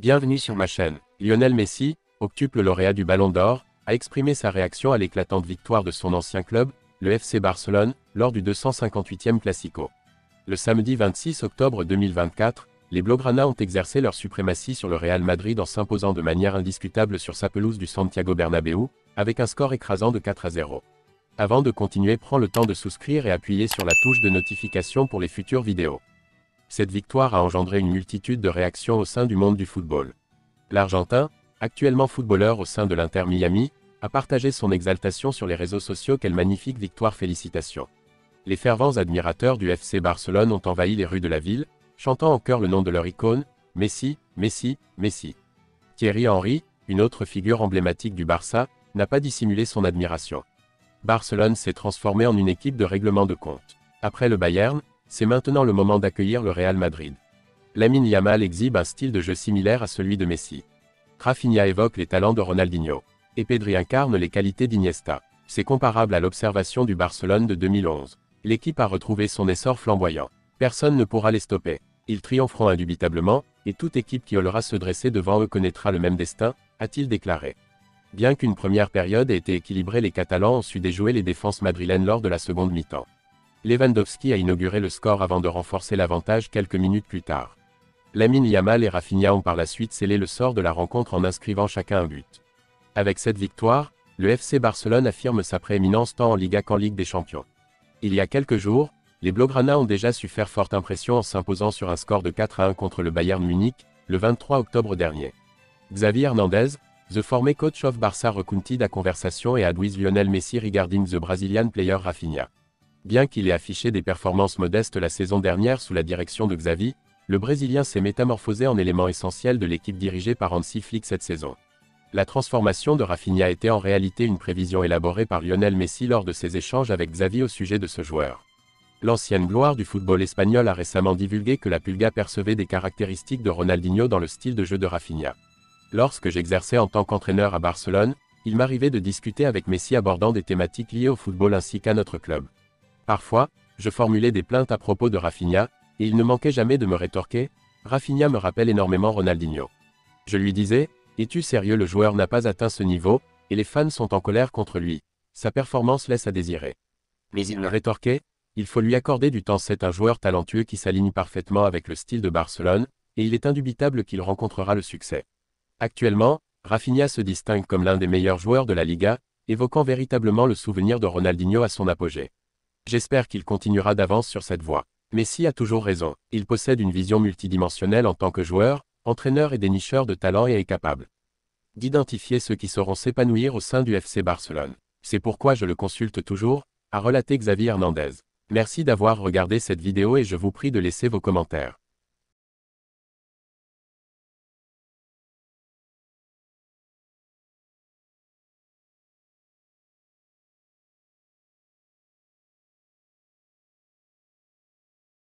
Bienvenue sur ma chaîne. Lionel Messi, octuple lauréat du Ballon d'Or, a exprimé sa réaction à l'éclatante victoire de son ancien club, le FC Barcelone, lors du 258e Classico. Le samedi 26 octobre 2024, les Blaugrana ont exercé leur suprématie sur le Real Madrid en s'imposant de manière indiscutable sur sa pelouse du Santiago Bernabéu, avec un score écrasant de 4-0. Avant de continuer, prends le temps de souscrire et appuyer sur la touche de notification pour les futures vidéos. Cette victoire a engendré une multitude de réactions au sein du monde du football. L'Argentin, actuellement footballeur au sein de l'Inter Miami, a partagé son exaltation sur les réseaux sociaux. Quelle magnifique victoire, félicitations. Les fervents admirateurs du FC Barcelone ont envahi les rues de la ville, chantant en chœur le nom de leur icône, Messi, Messi, Messi. Thierry Henry, une autre figure emblématique du Barça, n'a pas dissimulé son admiration. Barcelone s'est transformé en une équipe de règlement de compte. Après le Bayern, c'est maintenant le moment d'accueillir le Real Madrid. Lamine Yamal exhibe un style de jeu similaire à celui de Messi. Rafinha évoque les talents de Ronaldinho. Et Pedri incarne les qualités d'Iniesta. C'est comparable à l'observation du Barcelone de 2011. L'équipe a retrouvé son essor flamboyant. Personne ne pourra les stopper. Ils triompheront indubitablement, et toute équipe qui osera se dresser devant eux connaîtra le même destin, a-t-il déclaré. Bien qu'une première période ait été équilibrée, les Catalans ont su déjouer les défenses madrilènes lors de la seconde mi-temps. Lewandowski a inauguré le score avant de renforcer l'avantage quelques minutes plus tard. Lamine Yamal et Rafinha ont par la suite scellé le sort de la rencontre en inscrivant chacun un but. Avec cette victoire, le FC Barcelone affirme sa prééminence tant en Liga qu'en Ligue des Champions. Il y a quelques jours, les Blaugrana ont déjà su faire forte impression en s'imposant sur un score de 4-1 contre le Bayern Munich, le 23 octobre dernier. Xavi Hernandez, the former coach of Barça, recounted a conversation et had with Lionel Messi regarding the Brazilian player Rafinha. Bien qu'il ait affiché des performances modestes la saison dernière sous la direction de Xavi, le Brésilien s'est métamorphosé en élément essentiel de l'équipe dirigée par Hansi Flick cette saison. La transformation de Rafinha était en réalité une prévision élaborée par Lionel Messi lors de ses échanges avec Xavi au sujet de ce joueur. L'ancienne gloire du football espagnol a récemment divulgué que la Pulga percevait des caractéristiques de Ronaldinho dans le style de jeu de Rafinha. Lorsque j'exerçais en tant qu'entraîneur à Barcelone, il m'arrivait de discuter avec Messi abordant des thématiques liées au football ainsi qu'à notre club. Parfois, je formulais des plaintes à propos de Rafinha, et il ne manquait jamais de me rétorquer « Rafinha me rappelle énormément Ronaldinho ». Je lui disais « Es-tu sérieux, le joueur n'a pas atteint ce niveau, et les fans sont en colère contre lui. Sa performance laisse à désirer ». Mais il me rétorquait « Il faut lui accorder du temps, c'est un joueur talentueux qui s'aligne parfaitement avec le style de Barcelone, et il est indubitable qu'il rencontrera le succès ». Actuellement, Rafinha se distingue comme l'un des meilleurs joueurs de la Liga, évoquant véritablement le souvenir de Ronaldinho à son apogée. J'espère qu'il continuera d'avance sur cette voie. Messi a toujours raison, il possède une vision multidimensionnelle en tant que joueur, entraîneur et dénicheur de talent et est capable d'identifier ceux qui sauront s'épanouir au sein du FC Barcelone. C'est pourquoi je le consulte toujours, a relaté Xavi Hernandez. Merci d'avoir regardé cette vidéo et je vous prie de laisser vos commentaires.